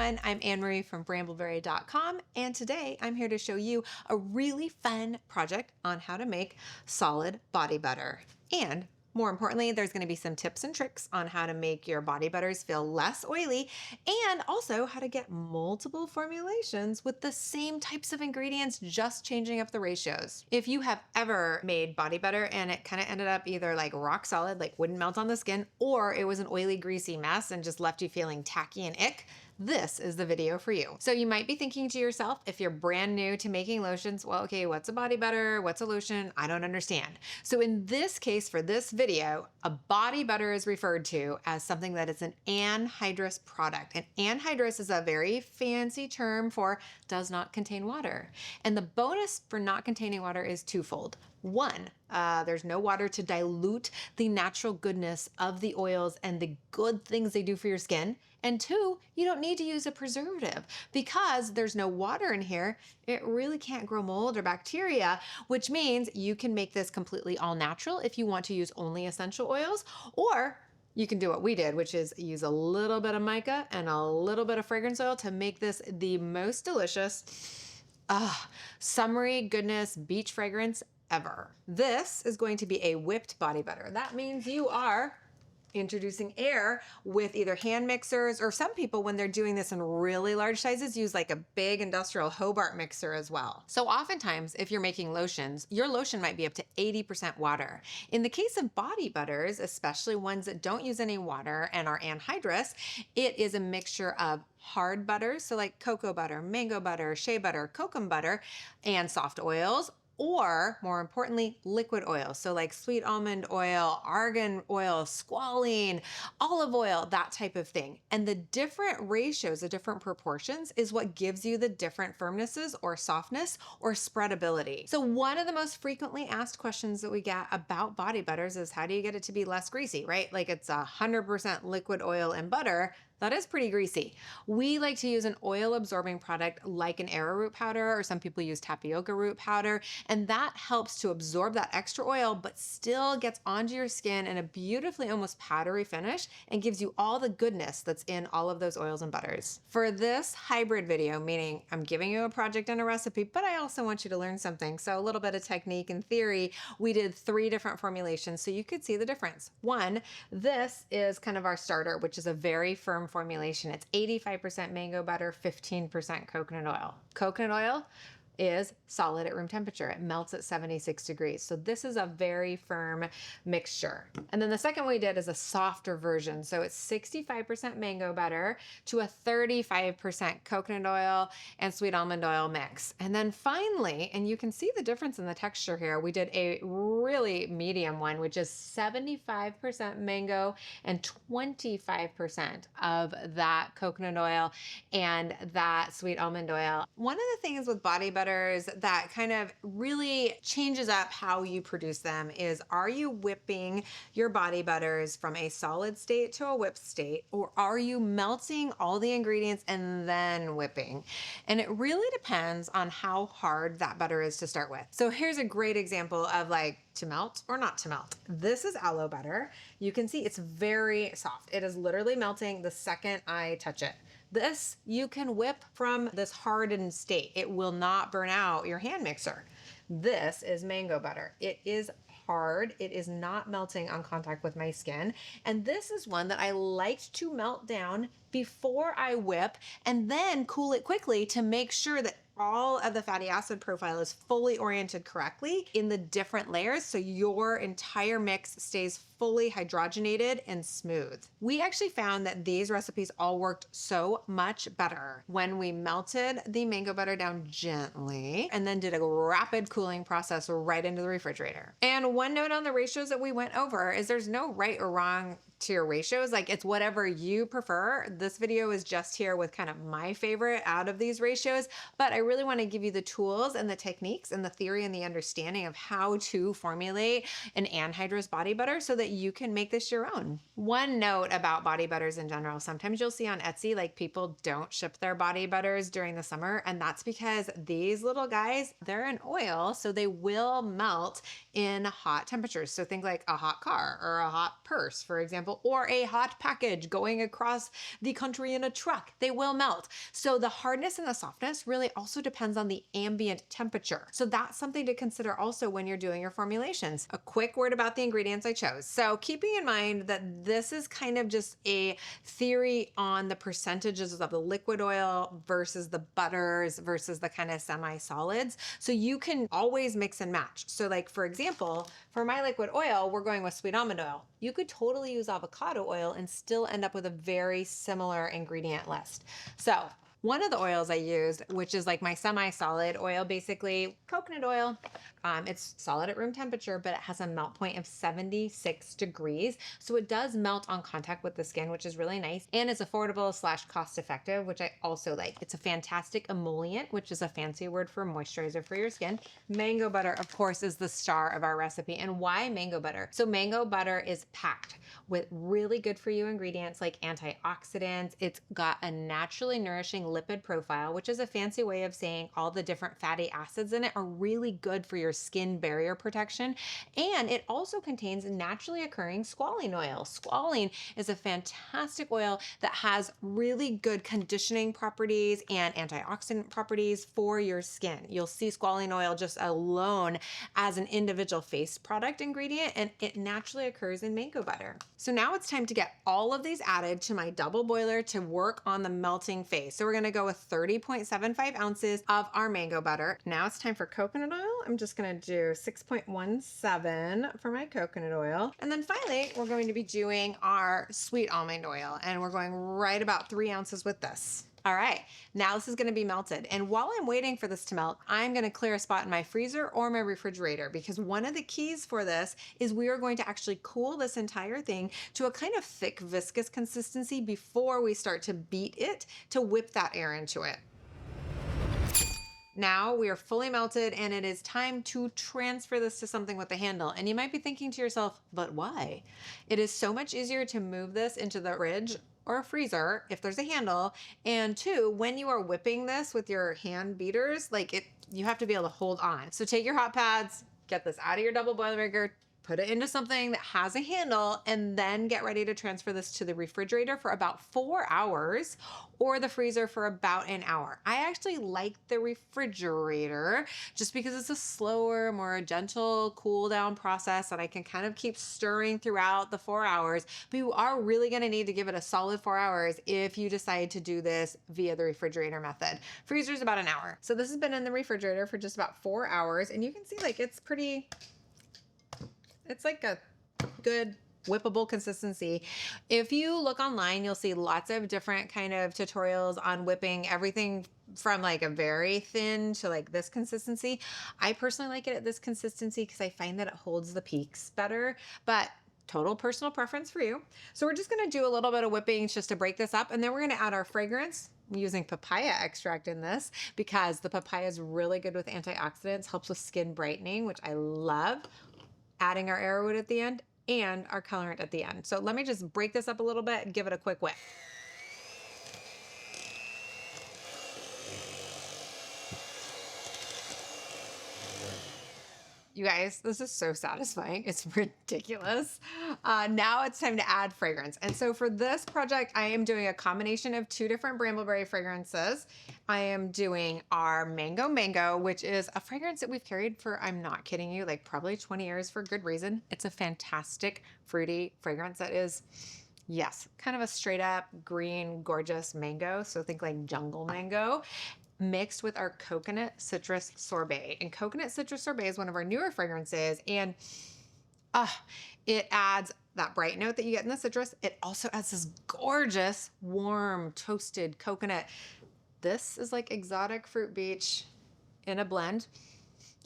everyone, I'm Anne-Marie from brambleberry.com, and today I'm here to show you a really fun project on how to make solid body butter. And more importantly, there's going to be some tips and tricks on how to make your body butters feel less oily, and also how to get multiple formulations with the same types of ingredients, just changing up the ratios. If you have ever made body butter and it kind of ended up either like rock solid, like wouldn't melt on the skin, or it was an oily, greasy mess and just left you feeling tacky and ick, this is the video for you. So you might be thinking to yourself, if you're brand new to making lotions, well, okay, what's a body butter? What's a lotion? I don't understand. So in this case, for this video, a body butter is referred to as something that is an anhydrous product. And anhydrous is a very fancy term for does not contain water. And the bonus for not containing water is twofold. One, there's no water to dilute the natural goodness of the oils and the good things they do for your skin. And two, you don't need to use a preservative because there's no water in here. It really can't grow mold or bacteria, which means you can make this completely all natural if you want to use only essential oils, or you can do what we did, which is use a little bit of mica and a little bit of fragrance oil to make this the most delicious, summery goodness beach fragrance ever. This is going to be a whipped body butter. That means you are introducing air with either hand mixers, or some people, when they're doing this in really large sizes, use like a big industrial Hobart mixer as well. So oftentimes, if you're making lotions, your lotion might be up to 80% water. In the case of body butters, especially ones that don't use any water and are anhydrous, it is a mixture of hard butters, so like cocoa butter, mango butter, shea butter, kokum butter, and soft oils, or more importantly, liquid oil. So like sweet almond oil, argan oil, squalene, olive oil, that type of thing. And the different ratios, the different proportions is what gives you the different firmnesses or softness or spreadability. So one of the most frequently asked questions that we get about body butters is how do you get it to be less greasy, right? Like it's 100% liquid oil and butter. That is pretty greasy. We like to use an oil absorbing product like an arrowroot powder, or some people use tapioca root powder, and that helps to absorb that extra oil, but still gets onto your skin in a beautifully almost powdery finish and gives you all the goodness that's in all of those oils and butters. For this hybrid video, meaning I'm giving you a project and a recipe, but I also want you to learn something. So a little bit of technique and theory, we did 3 different formulations so you could see the difference. One, this is kind of our starter, which is a very firm formulation. It's 85% mango butter, 15% coconut oil. Coconut oil is solid at room temperature. It melts at 76 degrees. So this is a very firm mixture. And then the second we did is a softer version. So it's 65% mango butter to a 35% coconut oil and sweet almond oil mix. And then finally, and you can see the difference in the texture here, we did a really medium one, which is 75% mango and 25% of that coconut oil and that sweet almond oil. One of the things with body butter that kind of really changes up how you produce them is, are you whipping your body butters from a solid state to a whipped state, or are you melting all the ingredients and then whipping? And it really depends on how hard that butter is to start with. So here's a great example of like to melt or not to melt. This is aloe butter. You can see it's very soft. It is literally melting the second I touch it. This you can whip from this hardened state. It will not burn out your hand mixer. This is mango butter. It is hard. It is not melting on contact with my skin. And this is one that I liked to melt down before I whip and then cool it quickly to make sure that all of the fatty acid profile is fully oriented correctly in the different layers so your entire mix stays fully hydrogenated and smooth. We actually found that these recipes all worked so much better when we melted the mango butter down gently and then did a rapid cooling process right into the refrigerator. And one note on the ratios that we went over is there's no right or wrong to your ratios. Like, it's whatever you prefer. This video is just here with kind of my favorite out of these ratios, but I really want to give you the tools and the techniques and the theory and the understanding of how to formulate an anhydrous body butter so that you can make this your own. One note about body butters in general, sometimes you'll see on Etsy, like, people don't ship their body butters during the summer, and that's because these little guys, they're in oil, so they will melt in hot temperatures. So think like a hot car or a hot purse, for example, example, or a hot package going across the country in a truck, they will melt. So the hardness and the softness really also depends on the ambient temperature. So that's something to consider also when you're doing your formulations. A quick word about the ingredients I chose. So keeping in mind that this is kind of just a theory on the percentages of the liquid oil versus the butters versus the kind of semi-solids. So you can always mix and match. So like, for example, for my liquid oil, we're going with sweet almond oil. You could totally use avocado oil and still end up with a very similar ingredient list. So one of the oils I used, which is like my semi-solid oil, basically coconut oil. It's solid at room temperature, but it has a melt point of 76 degrees. So it does melt on contact with the skin, which is really nice. And it's affordable / cost effective, which I also like. It's a fantastic emollient, which is a fancy word for moisturizer for your skin. Mango butter, of course, is the star of our recipe. And why mango butter? So mango butter is packed with really good for you ingredients like antioxidants. It's got a naturally nourishing lipid profile, which is a fancy way of saying all the different fatty acids in it are really good for your skin barrier protection. And it also contains naturally occurring squalene oil. Squalene is a fantastic oil that has really good conditioning properties and antioxidant properties for your skin. You'll see squalene oil just alone as an individual face product ingredient, and it naturally occurs in mango butter. So now it's time to get all of these added to my double boiler to work on the melting phase. So we're gonna go with 30.75 ounces of our mango butter. Now it's time for coconut oil. I'm just gonna do 6.17 for my coconut oil. And then finally, we're going to be doing our sweet almond oil, and we're going right about 3 ounces with this. All right, now this is gonna be melted. And while I'm waiting for this to melt, I'm gonna clear a spot in my freezer or my refrigerator, because one of the keys for this is we are going to actually cool this entire thing to a kind of thick, viscous consistency before we start to beat it to whip that air into it. Now we are fully melted, and it is time to transfer this to something with a handle. And you might be thinking to yourself, but why? It is so much easier to move this into the fridge or a freezer if there's a handle. And two, when you are whipping this with your hand beaters, you have to be able to hold on. So take your hot pads, get this out of your double boiler maker, put it into something that has a handle, and then get ready to transfer this to the refrigerator for about 4 hours or the freezer for about an hour. I actually like the refrigerator just because it's a slower, more gentle cool down process that I can kind of keep stirring throughout the 4 hours. But you are really gonna need to give it a solid 4 hours if you decide to do this via the refrigerator method. Freezer's about an hour. So this has been in the refrigerator for just about 4 hours, and you can see it's like a good whippable consistency. If you look online, you'll see lots of different kind of tutorials on whipping everything from like a very thin to like this consistency. I personally like it at this consistency because I find that it holds the peaks better, but total personal preference for you. So we're just gonna do a little bit of whipping just to break this up, and then we're gonna add our fragrance. I'm using papaya extract in this because the papaya is really good with antioxidants, helps with skin brightening, which I love. Adding our arrowroot at the end and our colorant at the end. So let me just break this up a little bit and give it a quick whip. You guys, this is so satisfying. It's ridiculous. Now it's time to add fragrance. And so for this project, I am doing a combination of 2 different brambleberry fragrances. I am doing our Mango, which is a fragrance that we've carried for, I'm not kidding you, like probably 20 years for good reason. It's a fantastic fruity fragrance that is, yes, kind of a straight up green, gorgeous mango. So think like jungle mango, mixed with our coconut citrus sorbet. And coconut citrus sorbet is one of our newer fragrances, and it adds that bright note that you get in the citrus. It also adds this gorgeous, warm, toasted coconut. This is like exotic fruit beach in a blend.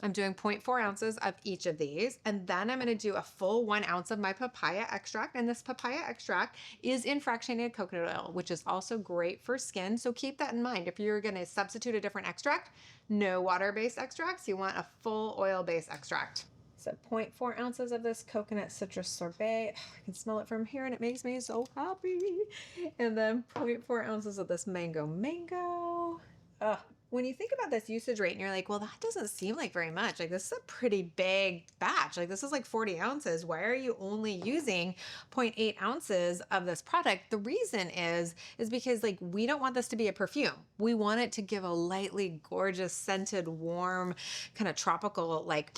I'm doing 0.4 ounces of each of these. And then I'm gonna do a full 1 ounce of my papaya extract. And this papaya extract is in fractionated coconut oil, which is also great for skin. So keep that in mind. If you're gonna substitute a different extract, no water-based extracts, you want a full oil-based extract. So 0.4 ounces of this coconut citrus sorbet. I can smell it from here and it makes me so happy. And then 0.4 ounces of this mango. when you think about this usage rate and you're like, well, that doesn't seem like very much. Like, this is a pretty big batch. Like, this is like 40 ounces. Why are you only using 0.8 ounces of this product? The reason is because like, we don't want this to be a perfume. We want it to give a lightly gorgeous, scented, warm, kind of tropical, like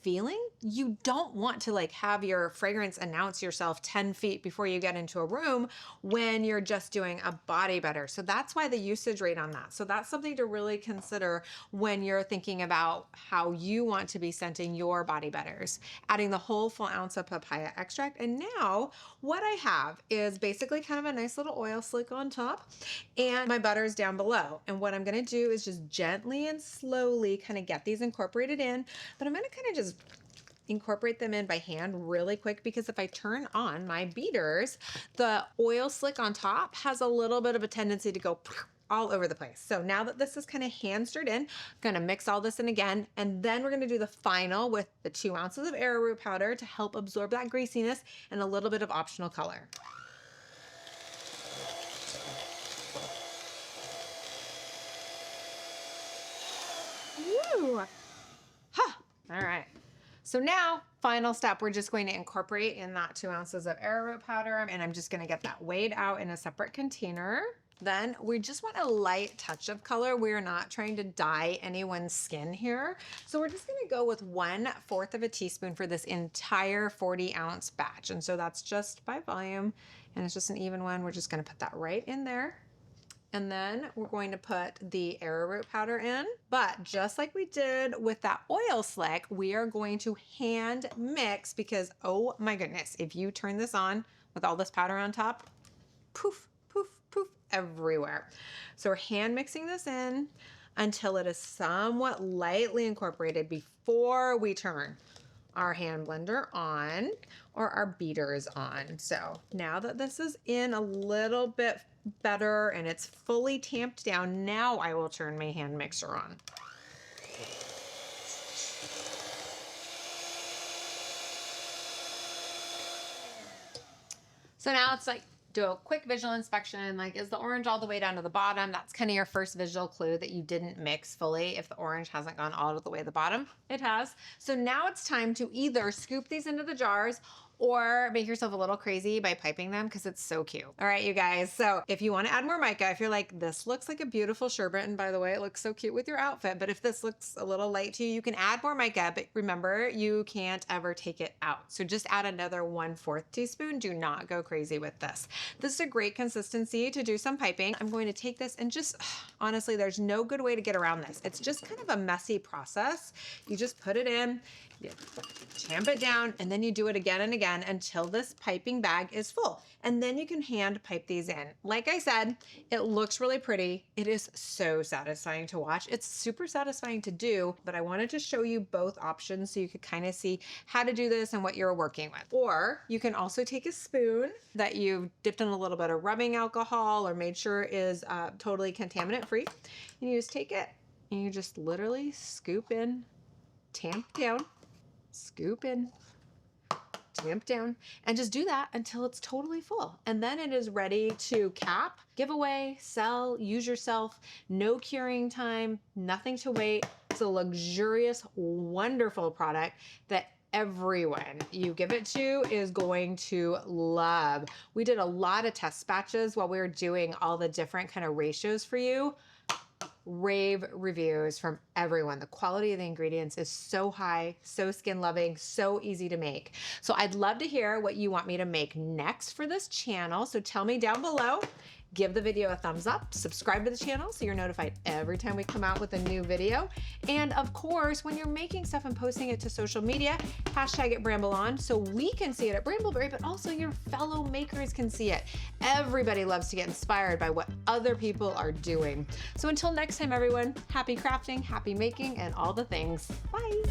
feeling. You don't want to like have your fragrance announce yourself 10 feet before you get into a room when you're just doing a body butter. So that's why the usage rate on that. So that's something to really consider when you're thinking about how you want to be scenting your body butters. Adding the whole full ounce of papaya extract. And now what I have is basically kind of a nice little oil slick on top and my butter is down below. And what I'm going to do is just gently and slowly kind of get these incorporated in, but I'm going to kind of just incorporate them in by hand really quick, because if I turn on my beaters, the oil slick on top has a little bit of a tendency to go all over the place. So now that this is kind of hand stirred in, I'm gonna mix all this in again, and then we're gonna do the final with the 2 ounces of arrowroot powder to help absorb that greasiness and a little bit of optional color. Woo! Huh. All right. So now, final step, we're just going to incorporate in that 2 ounces of arrowroot powder, and I'm just gonna get that weighed out in a separate container. Then we just want a light touch of color. We're not trying to dye anyone's skin here. So we're just gonna go with 1/4 of a teaspoon for this entire 40-ounce batch. And so that's just by volume, and it's just an even one. We're just gonna put that right in there. And then we're going to put the arrowroot powder in. But just like we did with that oil slick, we are going to hand mix, because oh my goodness, if you turn this on with all this powder on top, poof, poof, poof, everywhere. So we're hand mixing this in until it is somewhat lightly incorporated before we turn our hand blender on or our beaters on. So now that this is in a little bit better and it's fully tamped down, now I will turn my hand mixer on. So now it's like, do a quick visual inspection. Like, is the orange all the way down to the bottom? That's kind of your first visual clue that you didn't mix fully. If the orange hasn't gone all the way to the bottom, it has. So now it's time to either scoop these into the jars or make yourself a little crazy by piping them, because it's so cute. All right, you guys. So if you want to add more mica, if you're like, this looks like a beautiful sherbet, and by the way, it looks so cute with your outfit, but if this looks a little light to you, you can add more mica, but remember, you can't ever take it out. So just add another 1/4 teaspoon. Do not go crazy with this. This is a great consistency to do some piping. I'm going to take this and just, honestly, there's no good way to get around this. It's just kind of a messy process. You just put it in, you tamp it down, and then you do it again and again until this piping bag is full. And then you can hand pipe these in. Like I said, it looks really pretty. It is so satisfying to watch. It's super satisfying to do, but I wanted to show you both options so you could kind of see how to do this and what you're working with. Or you can also take a spoon that you've dipped in a little bit of rubbing alcohol or made sure is totally contaminant free. And you just take it and you just literally scoop in, tamp down, scoop in, tamp down, and just do that until it's totally full. And then it is ready to cap, give away, sell, use yourself. No curing time, nothing to wait. It's a luxurious, wonderful product that everyone you give it to is going to love. We did a lot of test batches while we were doing all the different kind of ratios for you. Rave reviews from everyone. The quality of the ingredients is so high, so skin loving, so easy to make. So I'd love to hear what you want me to make next for this channel. So tell me down below. Give the video a thumbs up, subscribe to the channel so you're notified every time we come out with a new video. And of course, when you're making stuff and posting it to social media, hashtag it BrambleOn so we can see it at Brambleberry, but also your fellow makers can see it. Everybody loves to get inspired by what other people are doing. So until next time, everyone, happy crafting, happy making, and all the things. Bye.